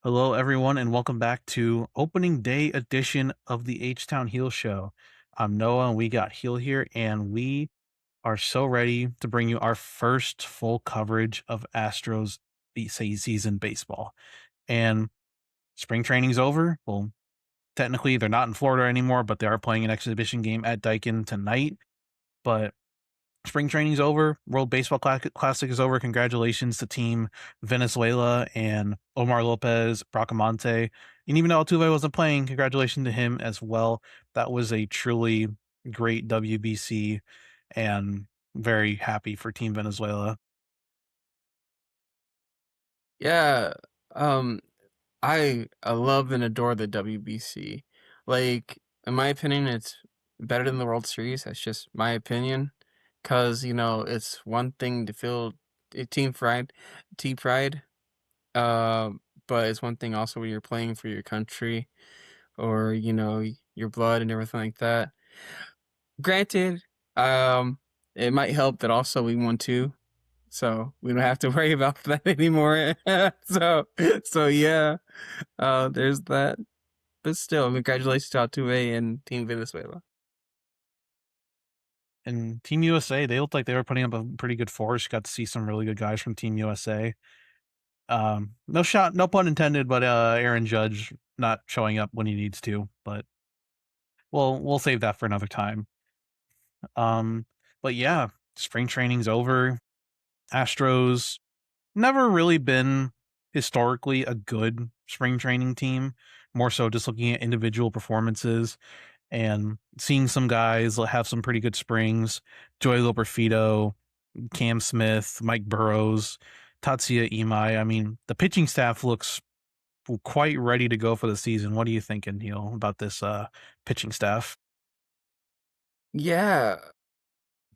Hello, everyone, and welcome back to opening day edition of the H Town Heel Show. I'm Noah, and we got Heel here, and we are so ready to bring you our first full coverage of Astros season baseball. And spring training's over. Well, technically, they're not in Florida anymore, but they are playing an exhibition game at Daikin tonight. But spring training's over. World Baseball Classic is over. Congratulations to Team Venezuela and Omar Lopez, Bracamonte. And even though Altuve wasn't playing, congratulations to him as well. That was a truly great WBC and very happy for Team Venezuela. Yeah, um, I love and adore the WBC. Like, in my opinion, it's better than the World Series. That's just my opinion. Cause it's one thing to feel team pride. Uh, but it's one thing also when you're playing for your country or your blood and everything like that. Granted, um, it might help that also we won too, so we don't have to worry about that anymore. So yeah, there's that. But still, congratulations to Altuve and Team Venezuela. And Team USA, they looked like they were putting up a pretty good force. Got to see some really good guys from Team USA. No pun intended, but Aaron Judge not showing up when he needs to. But we'll save that for another time. Um, but yeah, spring training's over. Astros never really been historically a good spring training team. More so just looking at individual performances and seeing some guys have some pretty good springs. Joey Loperfido, Cam Smith, Mike Burrows, Tatsuya Imai. I mean, the pitching staff looks quite ready to go for the season. What are you thinking, Neil, about this pitching staff? Yeah,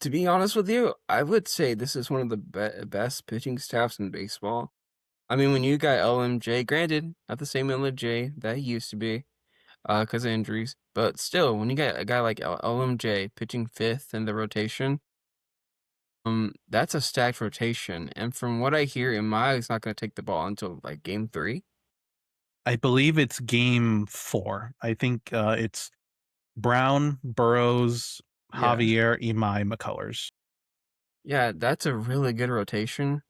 to be honest with you, I would say this is one of the best pitching staffs in baseball. I mean, when you got LMJ, granted, not the same LMJ that he used to be, because of injuries, but still, when you get a guy like LMJ pitching fifth in the rotation, that's a stacked rotation. And from what I hear, Imai's not going to take the ball until like game three. I believe it's game four. I think it's Brown, Burrows, Yeah. Javier, Imai, McCullers. Yeah, that's a really good rotation.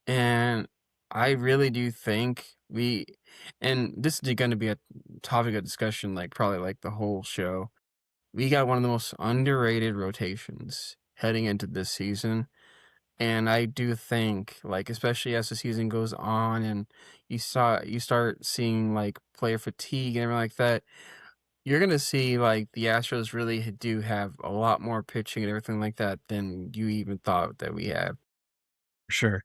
And I really do think and this is going to be a topic of discussion, like probably like the whole show. We got one of the most underrated rotations heading into this season. And I do think, like, especially as the season goes on and you start seeing like player fatigue and everything like that, you're gonna see like the Astros really do have a lot more pitching and everything like that than you even thought that we have. Sure,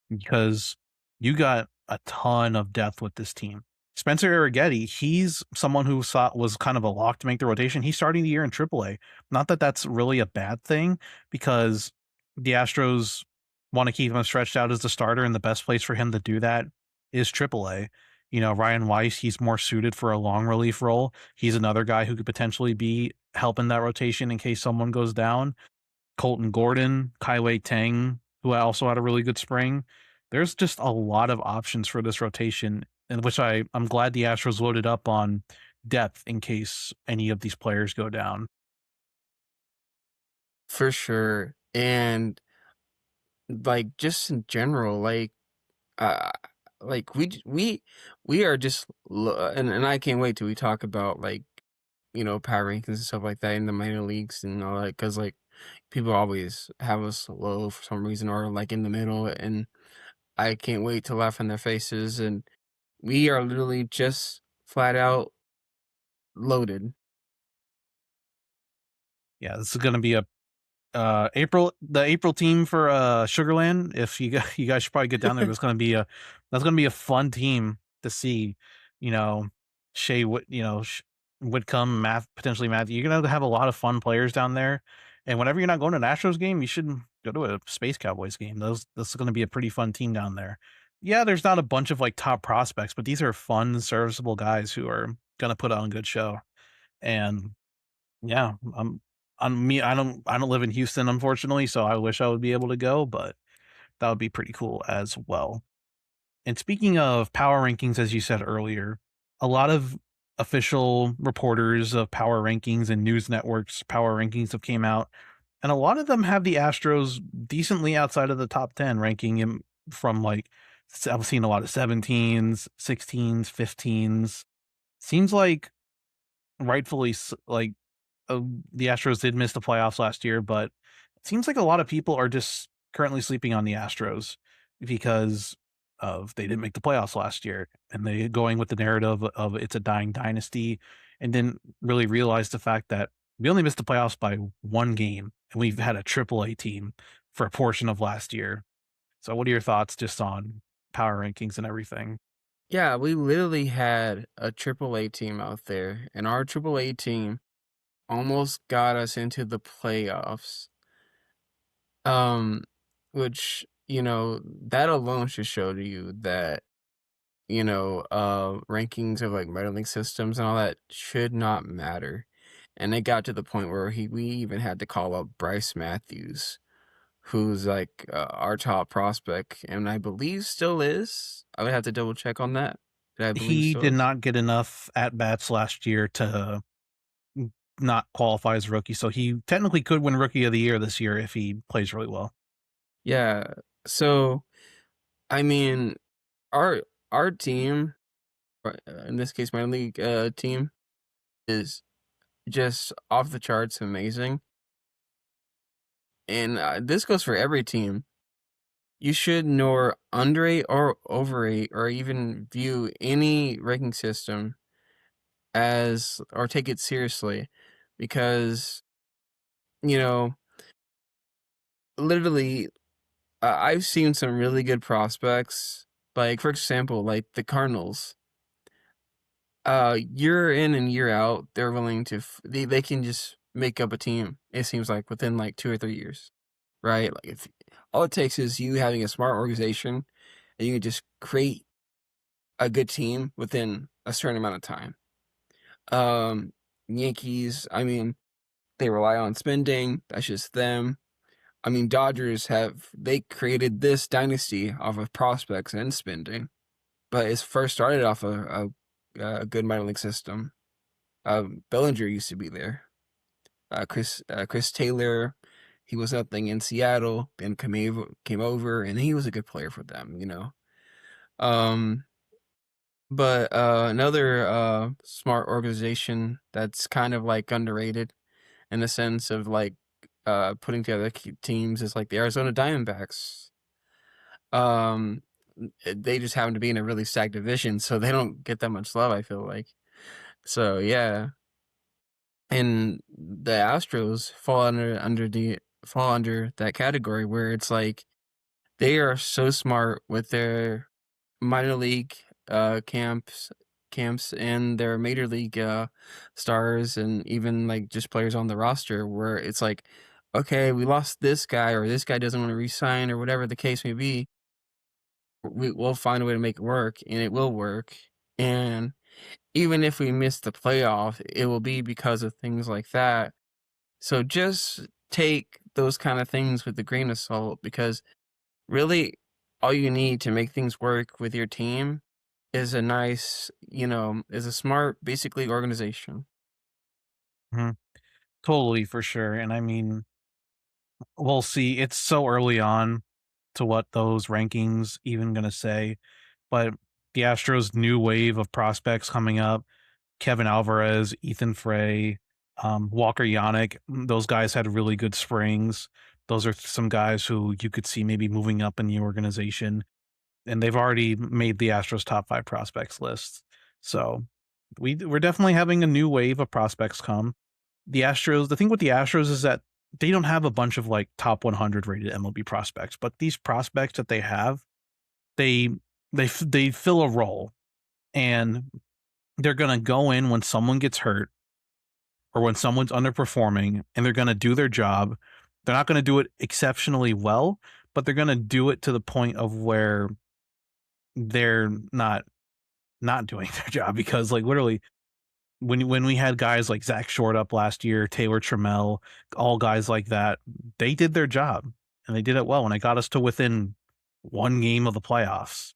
because you got a ton of depth with this team. Spencer Arrighetti, he's someone who was kind of a lock to make the rotation. He's starting the year in AAA. Not that that's really a bad thing, because the Astros want to keep him stretched out as the starter, and the best place for him to do that is AAA. Ryan Weiss, he's more suited for a long relief role. He's another guy who could potentially be helping that rotation in case someone goes down. Colton Gordon, Kaiwei Tang, who also had a really good spring. There's just a lot of options for this rotation, in which I'm glad the Astros loaded up on depth in case any of these players go down. For sure. And like just in general, uh like we are just and I can't wait till we talk about like power rankings and stuff like that in the minor leagues and all that because like people always have us low for some reason or like in the middle, and I can't wait to laugh in their faces. And we are literally just flat out loaded. Yeah, this is going to be a the April team for Sugarland. If you guys should probably get down there. That's going to be a fun team to see. You know, Shea Whit, Whitcomb, Math, potentially Matthew. You're going to have a lot of fun players down there. And whenever you're not going to an Astros game, you should go to a Space Cowboys game. This is going to be a pretty fun team down there. Yeah, there's not a bunch of like top prospects, but these are fun, serviceable guys who are going to put on a good show. And yeah, on me. I don't live in Houston, unfortunately, so I wish I would be able to go, but that would be pretty cool as well. And speaking of power rankings, as you said earlier, a lot of official reporters of power rankings and news networks power rankings have came out, and a lot of them have the Astros decently outside of the top 10, ranking him from like I've seen a lot of 17s, 16s, 15s. Seems like rightfully like the Astros did miss the playoffs last year, but it seems like a lot of people are just currently sleeping on the Astros because of they didn't make the playoffs last year, and they going with the narrative of it's a dying dynasty, and didn't really realize the fact that we only missed the playoffs by one game, and we've had a AAA team for a portion of last year. So, what are your thoughts just on power rankings and everything? Yeah, we literally had a AAA team out there, and our AAA team almost got us into the playoffs. Um, which, that alone should show to you that, rankings of like minor league systems and all that should not matter. And it got to the point where we even had to call up Bryce Matthews, who's like our top prospect, and I believe still is. I would have to double check on that, but I believe He still did is. not get enough at bats last year to not qualify as rookie, so he technically could win Rookie of the Year this year if he plays really well. Yeah. So I mean, our our team, in this case, my league team, is just off the charts amazing, and this goes for every team. You should nor underrate or overrate or even view any ranking system as or take it seriously, because you know literally I've seen some really good prospects, like for example like the Cardinals. Year in and year out they're willing to they can just make up a team, it seems like, within like 2 or 3 years, right? Like, if all it takes is you having a smart organization, and you can just create a good team within a certain amount of time. um Yankees, I mean, they rely on spending. That's just them. I mean, Dodgers they created this dynasty off of prospects and spending, but it's first started off a good minor league system. Bellinger used to be there. Chris Taylor, he was nothing in Seattle, then came over, and he was a good player for them. Um, but another smart organization that's kind of like underrated in the sense of like putting together teams is like the Arizona Diamondbacks. Um, they just happen to be in a really stacked division, so they don't get that much love, I feel like. So yeah, and the Astros fall under that category where it's like they are so smart with their minor league camps and their major league stars, and even like just players on the roster, where it's like, okay, we lost this guy, or this guy doesn't want to resign, or whatever the case may be. We'll find a way to make it work, and it will work. And even if we miss the playoff, it will be because of things like that. So just take those kind of things with a grain of salt, because really all you need to make things work with your team is is a smart, basically, organization. Mhm. Totally, for sure, and I mean, we'll see. It's so early on to what those rankings even gonna say, but the Astros' new wave of prospects coming up, Kevin Alvarez, Ethan Frey, Walker Yannick, those guys had really good springs. Those are some guys who you could see maybe moving up in the organization, and they've already made the Astros top 5 prospects list. So, we're definitely having a new wave of prospects come. The thing with the Astros is that they don't have a bunch of, like, top 100 rated MLB prospects, but these prospects that they have, they they fill a role, and they're gonna go in when someone gets hurt or when someone's underperforming, and they're gonna do their job. They're not gonna do it exceptionally well, but they're gonna do it to the point of where they're not doing their job, because, like, literally, when we had guys like Zach Short up last year, Taylor Trammell, all guys like that, they did their job, and they did it well, and it got us to within 1 game of the playoffs.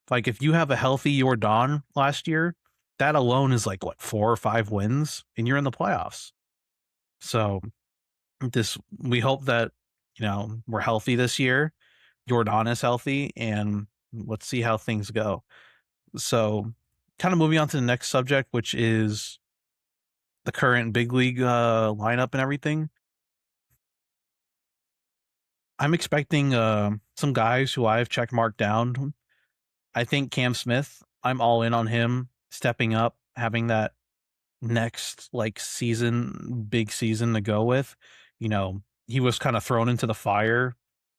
Like if you have a healthy Jordan last year, that alone is like what 4 or 5 wins, and you're in the playoffs. So this we hope that we're healthy this year. Jordan is healthy, and let's see how things go. So, kind of moving on to the next subject, which is the current big league lineup and everything. I'm expecting some guys who I've check marked down. I think Cam Smith, I'm all in on him stepping up, having that next like season, big season to go with. He was kind of thrown into the fire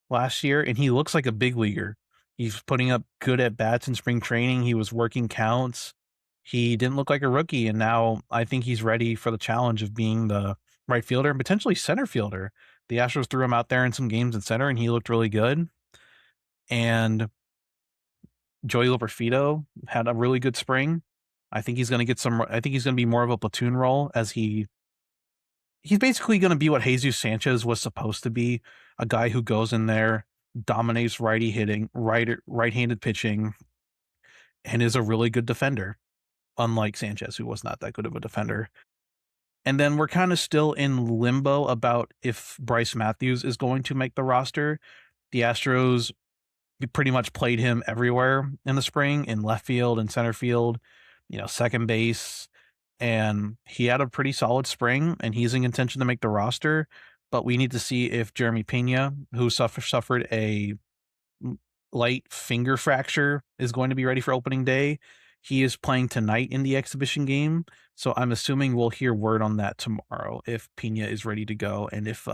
last year, and he looks like a big leaguer. He's putting up good at bats in spring training. He was working counts. He didn't look like a rookie, and now I think he's ready for the challenge of being the right fielder and potentially center fielder. The Astros threw him out there in some games in center, and he looked really good. And Joey Loperfido had a really good spring. I think he's going to get some. I think he's going to be more of a platoon role as he's basically going to be what Jesus Sanchez was supposed to be, a guy who goes in there, dominates righty hitting, right-handed pitching, and is a really good defender, unlike Sanchez, who was not that good of a defender. And then we're kind of still in limbo about if Bryce Matthews is going to make the roster. The Astros pretty much played him everywhere in the spring, in left field and center field, second base, and he had a pretty solid spring, and he's in contention to make the roster. But we need to see if Jeremy Pena, who suffered a light finger fracture, is going to be ready for opening day. He is playing tonight in the exhibition game, so I'm assuming we'll hear word on that tomorrow if Pena is ready to go and if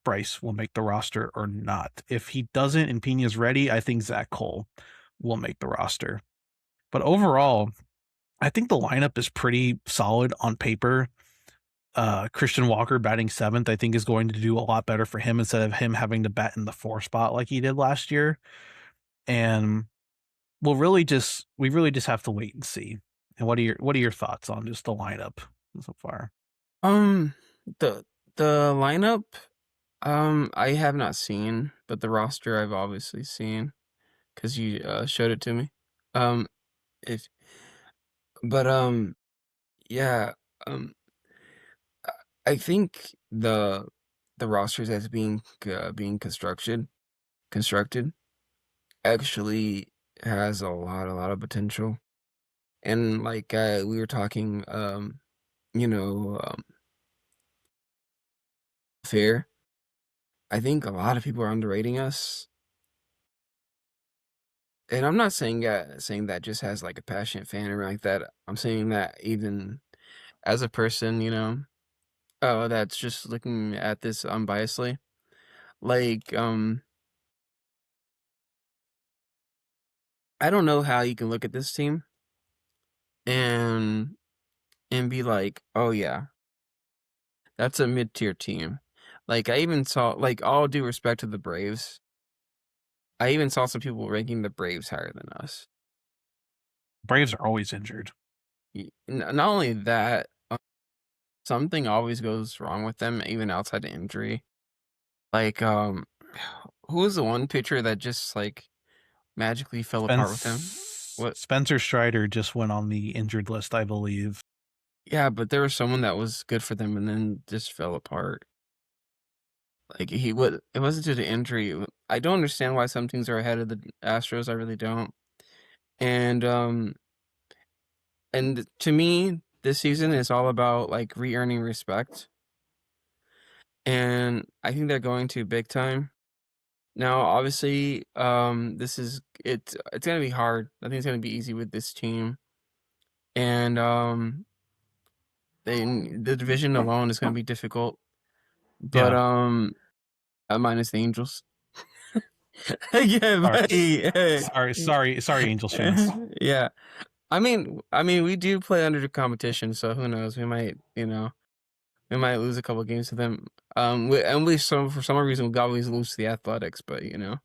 Bryce will make the roster or not. If he doesn't and Pena's ready, I think Zach Cole will make the roster. But overall, I think the lineup is pretty solid on paper. Christian Walker batting seventh, I think, is going to do a lot better for him instead of him having to bat in the 4 spot like he did last year. And we really just have to wait and see. And what are your thoughts on just the lineup so far? Um, the lineup, I have not seen, but the roster I've obviously seen because you showed it to me. Um, if but yeah, um, I think the rosters as being constructed actually has a lot of potential. And like we were talking, you know, fair. I think a lot of people are underrating us, and I'm not saying that just as like a passionate fan or like that. I'm saying that even as a person, that's just looking at this unbiasedly. Like, I don't know how you can look at this team and be like, oh yeah, that's a mid-tier team. Like I even saw, like, all due respect to the Braves, I even saw some people ranking the Braves higher than us. Braves are always injured. Not only that, something always goes wrong with them, even outside of injury. Like, who was the one pitcher that just like magically fell apart with them? What? Spencer Strider just went on the injured list, I believe. Yeah, but there was someone that was good for them and then just fell apart. Like it wasn't due to injury. I don't understand why some teams are ahead of the Astros. I really don't. And to me, this season is all about like re-earning respect. And I think they're going to big time. Now, obviously, it's gonna be hard. I think it's gonna be easy with this team. And the division alone is gonna be difficult. But Yeah. minus the Angels. Yeah, Sorry, but, yeah. sorry, Angels fans. Yeah. I mean, we do play under the competition, so who knows? We might lose a couple of games to them. For some reason we always lose to the Athletics, but Yeah.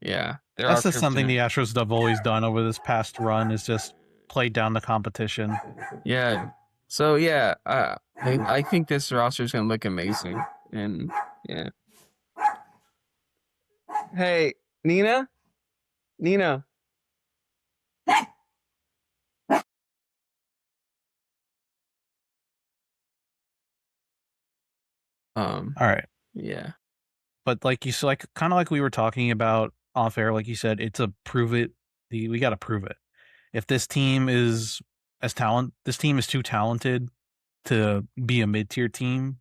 yeah, there are That's just something kryptonite. the Astros have always done over this past run is just play down the competition. Yeah. So yeah, I think this roster is gonna look amazing, and yeah. Hey, Nina, Nina. Um, All right. yeah. But like you said, like kind of like we were talking about off air, like you said, it's a prove it. We got to prove it. If this team is this team is too talented to be a mid tier team.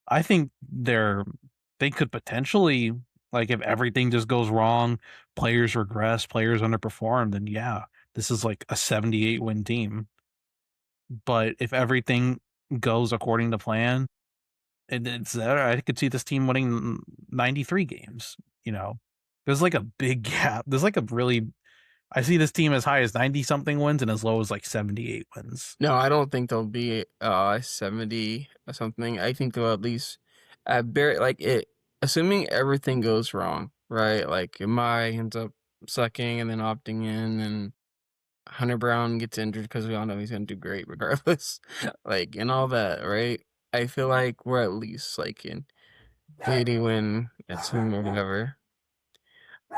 I think they could potentially, like, if everything just goes wrong, players regress, players underperform, then yeah, this is like a 78 win team. But if everything goes according to plan, and it's there, I could see this team winning 93 games. You know, there's like a big gap. There's like a really, I see this team as high as 90 something wins and as low as like 78 wins. No, I don't think they'll be 70 or something. I think they'll at least bare like it assuming everything goes wrong, right? Like Mai ends up sucking and then opting in and Hunter Brown gets injured because we all know he's gonna do great regardless. Like and all that, right? I feel like we're at least like in 80 win at some or whatever.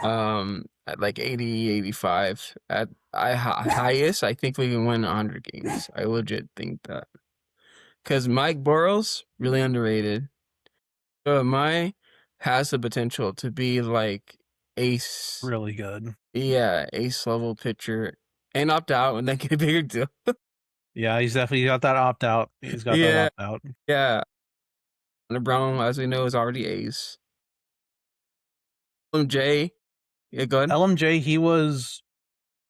At like 80, 85. At highest, I think we can win 100 games. I legit think that. Because Mike Boros, really underrated. Mai has the potential to be like ace, Really good. yeah, ace level pitcher and opt out and then get a bigger deal. Yeah, he's definitely got that opt out. He's got that Yeah, opt out. yeah. And Brown, as we know, is already ace. J, yeah, go ahead. LMJ, he was,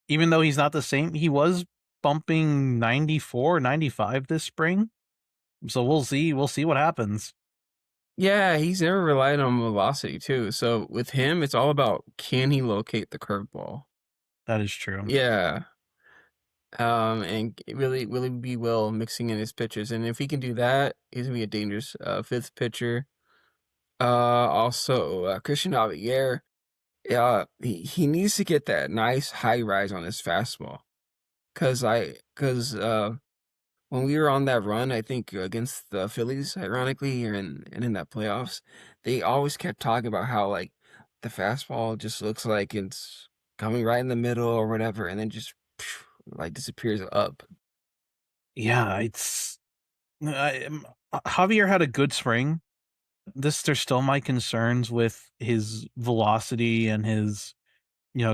even though he's not the same, he was bumping 94, 95 this spring. So we'll see. We'll see what happens. Yeah, he's never relied on velocity too. So with him, it's all about can he locate the curveball? That is true. Yeah. And really be well mixing in his pitches. And if he can do that, he's gonna be a dangerous fifth pitcher. Also Christian Javier, he needs to get that nice high rise on his fastball. Cause when we were on that run, I think against the Phillies, ironically, and in that playoffs, they always kept talking about how like the fastball just looks like it's coming right in the middle or whatever, and then just like disappears up. Yeah, it's Javier had a good spring. There's still my concerns with his velocity and his,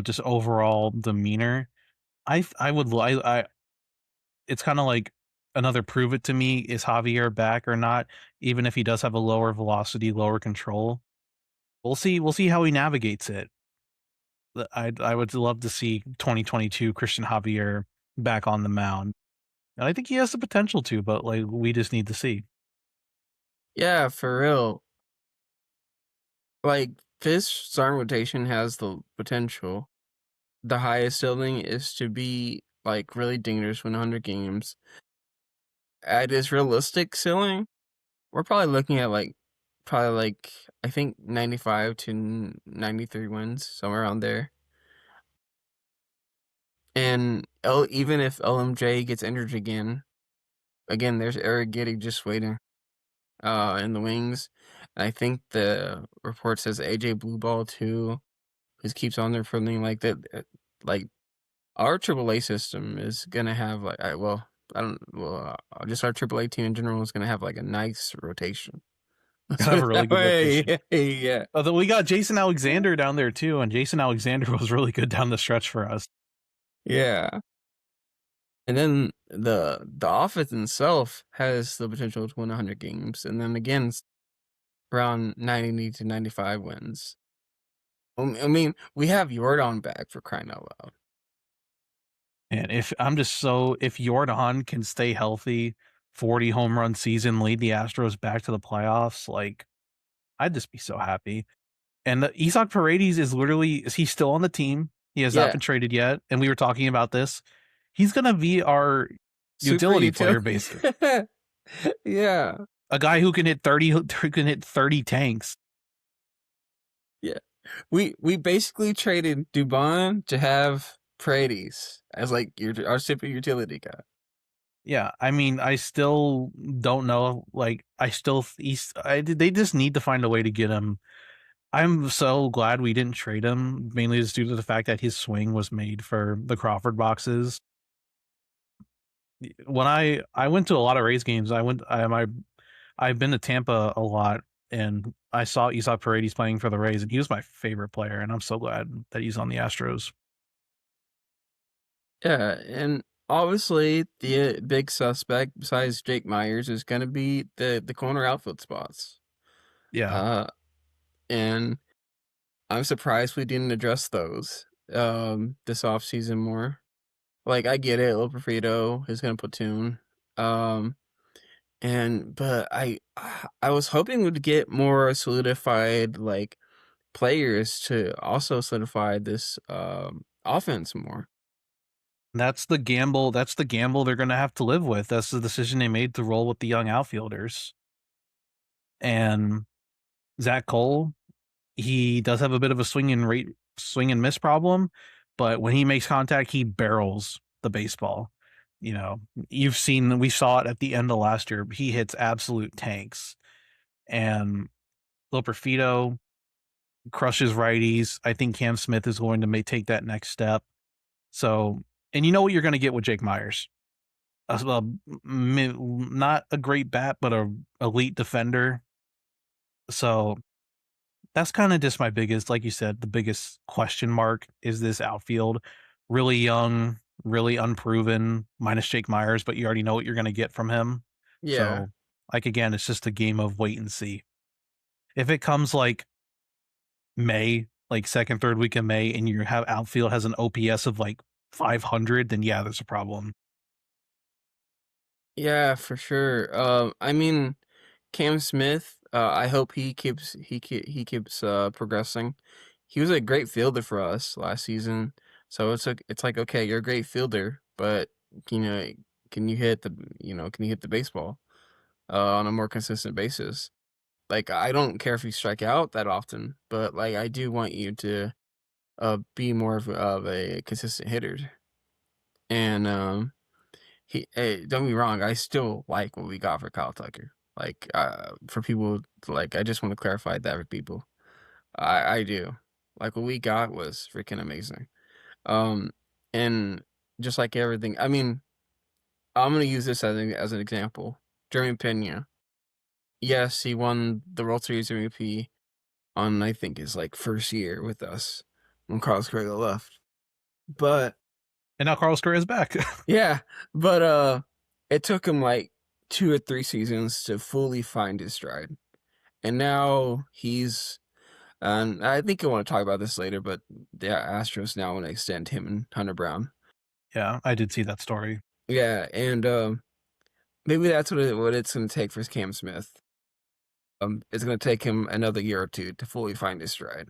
just overall demeanor. I would I it's kind of like another prove it to me, is Javier back or not, even if he does have a lower velocity, lower control. We'll see how he navigates it. I would love to see 2022 Christian Javier back on the mound. And I think he has the potential to, but like we just need to see. Yeah, for real. Like this starting rotation has the potential. The highest ceiling is to be like really dangerous, win 100 games. At his realistic ceiling, we're probably looking at like I think 95 to 93 wins, somewhere around there. And even if LMJ gets injured again, there's Eric Giddy just waiting in the wings. I think the report says AJ Blueball too, who keeps on there for something like that. Like our AAA system is gonna have like I don't just our AAA team in general is gonna have like a nice rotation. Let's Gonna put have a it really that good way. rotation. Yeah. Although we got Jason Alexander down there too, and Jason Alexander was really good down the stretch for us. Yeah. And then the offense itself has the potential to win 100 games, and then again, around 90 to 95 wins. I mean, we have Jordan back for crying out loud. And if Jordan can stay healthy, 40 home run season, lead the Astros back to the playoffs, like I'd just be so happy. And the Isaac Paredes is he still on the team? He has not Yeah, been traded yet. And we were talking about this. He's gonna be our super utility player, utility. basically. Yeah, A guy who can hit 30 who can hit 30 tanks. yeah. We basically traded Dubon to have Paredes as like our super utility guy. Yeah, I mean, I still don't know. Like, they just need to find a way to get him. I'm so glad we didn't trade him, mainly just due to the fact that his swing was made for the Crawford boxes. When I went to a lot of Rays games, I've been to Tampa a lot, and I saw Isaac Paredes playing for the Rays, and he was my favorite player, and I'm so glad that he's on the Astros. Yeah, and obviously the big suspect besides Jake Myers is going to be the corner outfield spots. Yeah, Uh, and I'm surprised we didn't address those this offseason more. Like I get it, Loperfido is going to platoon. Um, and but I was hoping we'd get more solidified like players to also solidify this offense more. that's the gamble they're gonna have to live with. That's the decision they made to roll with the young outfielders. And Zach Cole, he does have a bit of a swing and miss problem, but when he makes contact, he barrels the baseball. You know, we saw it at the end of last year. He hits absolute tanks. And Loperfido crushes righties. I think Cam Smith is going to take that next step. So, and you know what you're going to get with Jake Myers. Not a great bat, but a elite defender. So that's kind of just my biggest, like you said, the biggest question mark is this outfield. Really young, really unproven, minus Jake Myers, but you already know what you're going to get from him. Yeah. So, like again, it's just a game of wait and see. If it comes like May, like second, third week of May, and your have outfield has an OPS of like 500, then yeah, there's a problem. Yeah, for sure. I mean, Cam Smith, I hope he keeps progressing. He was a great fielder for us last season. So it's like okay, you're a great fielder, but you know, can you hit the can you hit the baseball on a more consistent basis? Like I don't care if you strike out that often, but like I do want you to be more of a consistent hitter. And hey, don't get me wrong, I still like what we got for Kyle Tucker. Like, for people, like, I just want to clarify that for people. I do. Like, what we got was freaking amazing. Um, and just like everything, I mean, I'm gonna use this as an example. Jeremy Pena. Yes, he won the World Series MVP on I think his like first year with us when Carlos Correa left. But And now Carlos Correa is back. yeah, but it took him like 2 or 3 seasons to fully find his stride. And now he's and I think I want to talk about this later, but the Astros now want to extend him and Hunter Brown. Yeah, I did see that story. Yeah, and maybe that's what it's going to take for Cam Smith. It's going to take him another year or two to fully find his stride.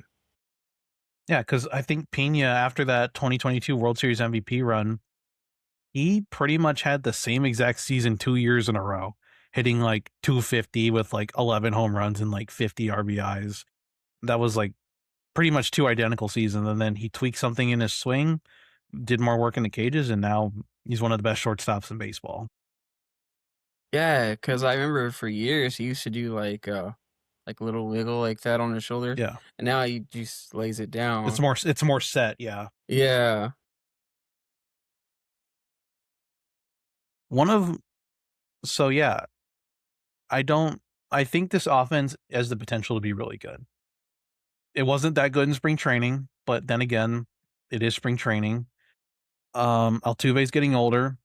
Yeah, because I think Pena, after that 2022 World Series MVP run, he pretty much had the same exact season 2 years in a row, hitting like 250 with like 11 home runs and like 50 RBIs. That was like pretty much two identical seasons. And then he tweaked something in his swing, did more work in the cages, and now he's one of the best shortstops in baseball. Yeah, because I remember for years he used to do like a little wiggle like that on his shoulder, Yeah. and now he just lays it down. It's more set, yeah. Yeah. One of so yeah, I don't I think this offense has the potential to be really good. It wasn't that good in spring training, but then again, it is spring training. Altuve's getting older.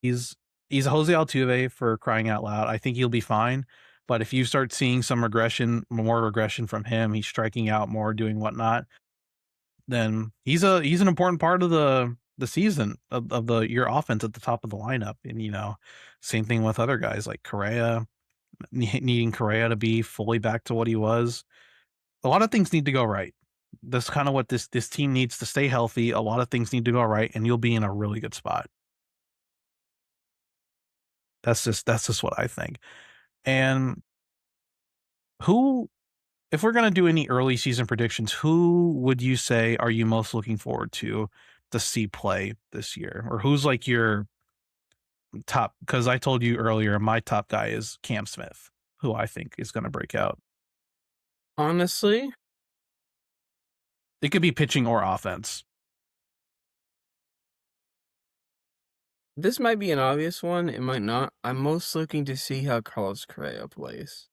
He's he's a Jose Altuve for crying out loud. I think he'll be fine. But if you start seeing some more regression from him, he's striking out more, doing whatnot, then he's an important part of the season of the your offense at the top of the lineup. And same thing with other guys like Correa, needing Correa to be fully back to what he was. A lot of things need to go right. That's kind of what this team needs to stay healthy. A lot of things need to go right, and you'll be in a really good spot. That's just what I think. And who, if we're gonna do any early season predictions, who would you say are you most looking forward to see play this year, or who's like your top? Because I told you earlier, my top guy is Cam Smith, who I think is going to break out. Honestly, It could be pitching or offense. this might be an obvious one, it might not. I'm most looking to see how Carlos Correa plays.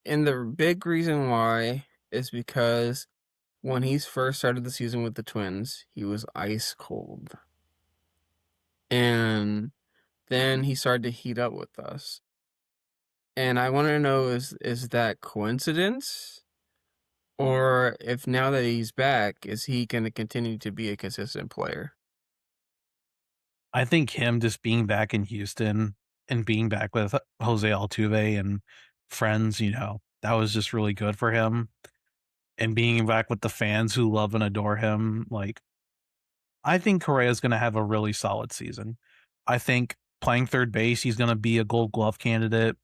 And the big reason why is because when he first started the season with the Twins, he was ice cold. And then he started to heat up with us. And I want to know, is that coincidence? Or if now that he's back, is he going to continue to be a consistent player? I think him just being back in Houston and being back with Jose Altuve and friends, that was just really good for him. And being back with the fans who love and adore him, like I think Correa's going to have a really solid season. I think playing third base, he's going to be a Gold Glove candidate.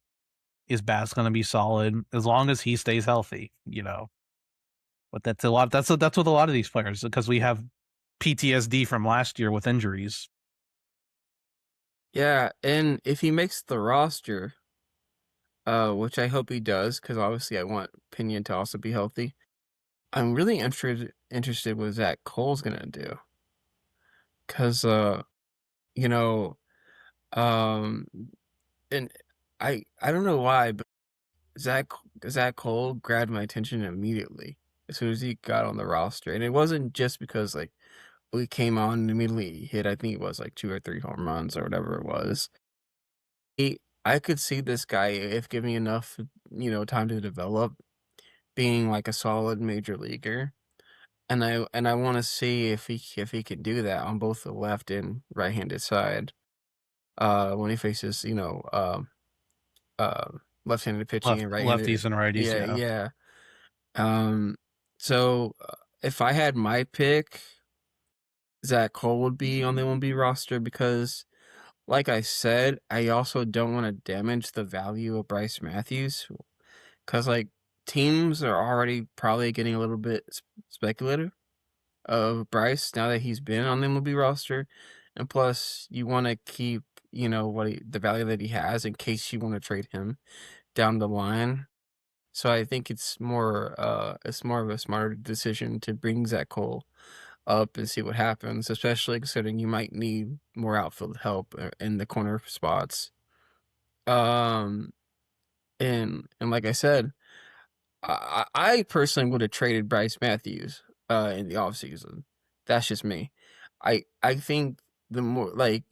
His bat's going to be solid as long as he stays healthy. But that's a lot. That's with a lot of these players because we have PTSD from last year with injuries. Yeah, and if he makes the roster, which I hope he does, because obviously I want Pinion to also be healthy. I'm really interested what Zach Cole's gonna do, cause you know, um, and I don't know why, but Zach Zach Cole grabbed my attention immediately as soon as he got on the roster, and it wasn't just because like we came on and immediately hit. I think it was like 2 or 3 home runs or whatever it was. I could see this guy if given enough, time to develop, being like a solid major leaguer. And I want to see if he can do that on both the left and right-handed side. When he faces uh, left-handed pitching and right-handed, Lefties and righties, yeah, yeah. yeah. Um, so if I had my pick, Zach Cole would be on the MLB roster because, like I said, I also don't want to damage the value of Bryce Matthews because like teams are already probably getting a little bit speculative of Bryce now that he's been on the MLB roster, and plus you want to keep the value that he has in case you want to trade him down the line. So I think it's more of a smarter decision to bring Zach Cole up and see what happens, especially considering you might need more outfield help in the corner spots. Um, and like I said, I personally would have traded Bryce Matthews in the offseason. That's just me. I think the more like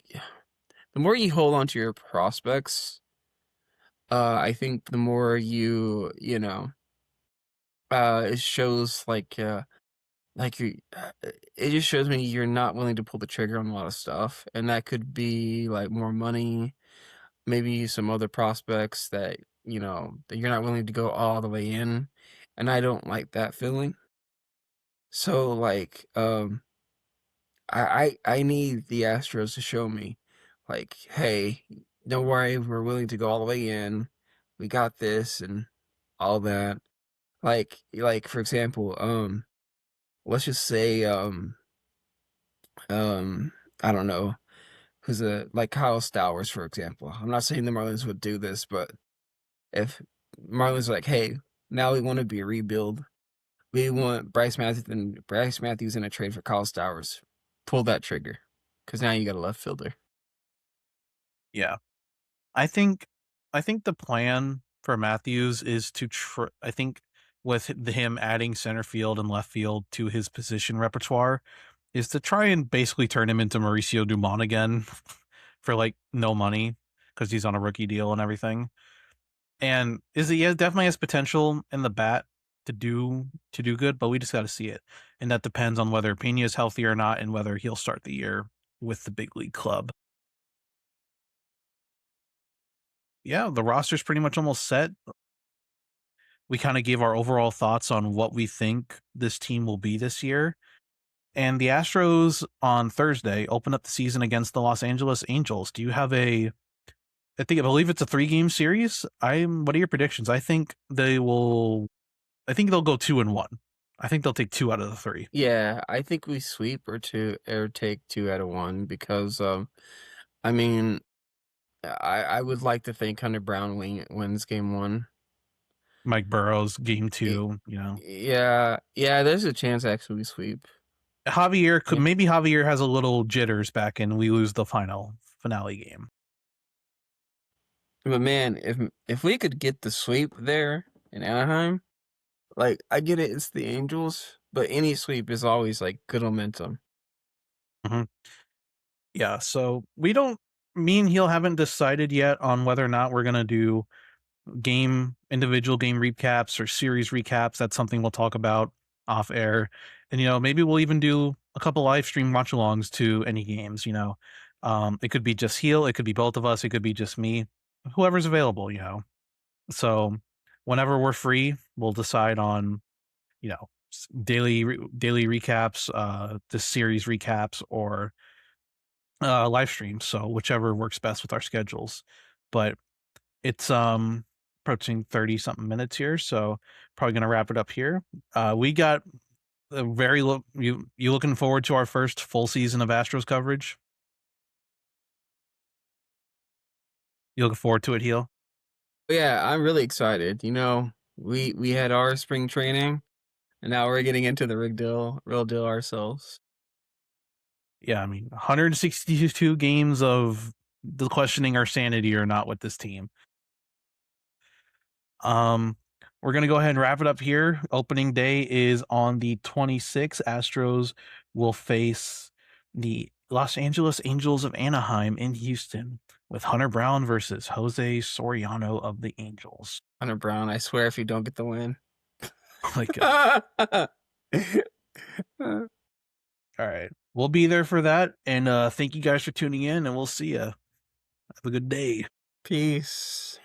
the more you hold on to your prospects, I think the more it shows like it just shows me you're not willing to pull the trigger on a lot of stuff, and that could be like more money, maybe some other prospects that you're not willing to go all the way in, and I don't like that feeling. So like I need the Astros to show me like, hey, don't worry, we're willing to go all the way in. We got this and all that. Like for example, let's just say um I don't know, who's a like Kyle Stowers, for example. I'm not saying the Marlins would do this, but if Marlins are like, hey, now we want to be a rebuild. We want Bryce Matthews in a trade for Kyle Stowers. Pull that trigger, because now you got a left fielder. Yeah. I think I think the plan for Matthews is to I think with him adding center field and left field to his position repertoire is to try and basically turn him into Mauricio Dumont again for like no money because he's on a rookie deal and everything. And he definitely has potential in the bat to do good, but we just got to see it. And that depends on whether Pena is healthy or not and whether he'll start the year with the big league club. Yeah, the roster's pretty much almost set. We kind of gave our overall thoughts on what we think this team will be this year. And the Astros on Thursday open up the season against the Los Angeles Angels. Do you have I believe it's a 3-game series. What are your predictions? I think they'll go 2-1. I think they'll take 2 out of the 3. Yeah, I think we sweep or take 2 out of 1 because I mean I would like to think Hunter Brown wins game 1. Mike Burrows game Y- 2. Yeah, yeah, there's a chance actually we sweep. Javier could Yeah. maybe Javier has a little jitters back and we lose the finale game. But man, if we could get the sweep there in Anaheim, like I get it, it's the Angels, but any sweep is always like good momentum. Mhm. Yeah, so we don't me and Heel haven't decided yet on whether or not we're gonna do individual game recaps or series recaps. That's something we'll talk about off air. And maybe we'll even do a couple live stream watch alongs to any games. It could be just Heel, it could be both of us, it could be just me, whoever's available. So whenever we're free, we'll decide on, daily recaps, the series recaps or live streams. So whichever works best with our schedules. But it's approaching 30 something minutes here, so probably gonna wrap it up here. We got a very look you looking forward to our first full season of Astros coverage? You looking forward to it, Heel? But yeah, I'm really excited. We had our spring training, and now we're getting into the real deal ourselves. Yeah, I mean, 162 games of the questioning our sanity or not with this team. Um, we're gonna go ahead and wrap it up here. Opening day is on the 26th. Astros will face the Los Angeles Angels of Anaheim in Houston with Hunter Brown versus Jose Soriano of the Angels. Hunter Brown, I swear, if you don't get the win. Oh my god! All right, we'll be there for that, and thank you guys for tuning in, and we'll see you. Have a good day. Peace.